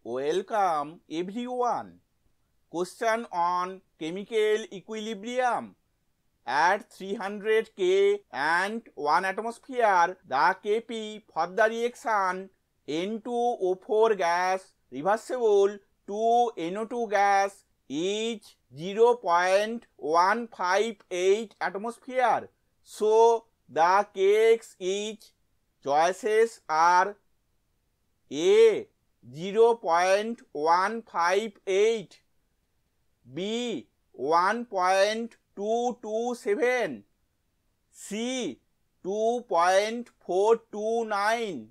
Welcome everyone. Question on chemical equilibrium. At 300 K and 1 atmosphere, the Kp for the reaction N2O4 gas reversible to NO2 gas is 0.158 atmosphere. So the Kx is, choices are A 0.158, B 1.227, C 2.429,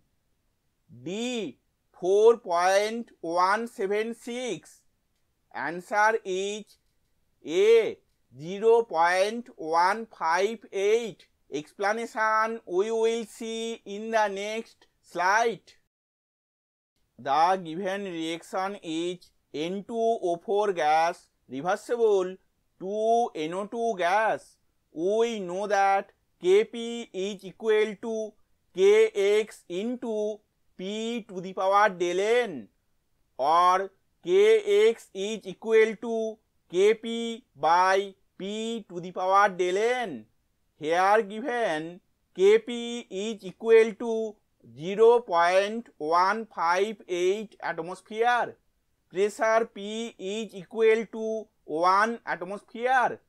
D 4.176. Answer is A 0.158. Explanation we will see in the next slide. The given reaction is N2O4 gas reversible to NO2 gas. We know that Kp is equal to Kx into P to the power del N, or Kx is equal to Kp by P to the power del N. Here given Kp is equal to 0.158 atmosphere. Pressure P is equal to 1 atmosphere.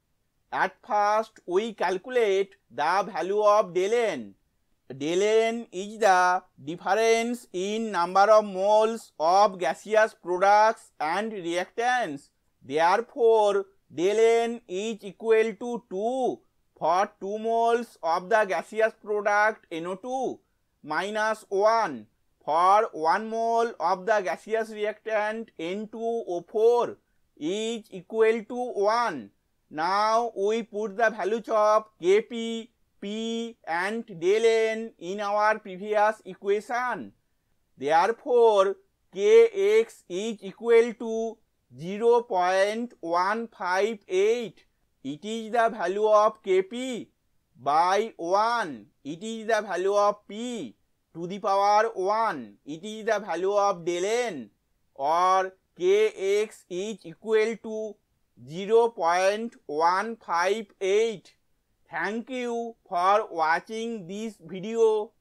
At first we calculate the value of del N. Del N is the difference in number of moles of gaseous products and reactants. Therefore, del N is equal to 2 for 2 moles of the gaseous product NO2 minus 1 for 1 mole of the gaseous reactant N2O4 is equal to 1. Now we put the values of Kp, P and del N in our previous equation. Therefore, Kx is equal to 0.158. It is the value of Kp by 1. It is the value of P to the power 1. It is the value of del N, or Kx is equal to 0.158. Thank you for watching this video.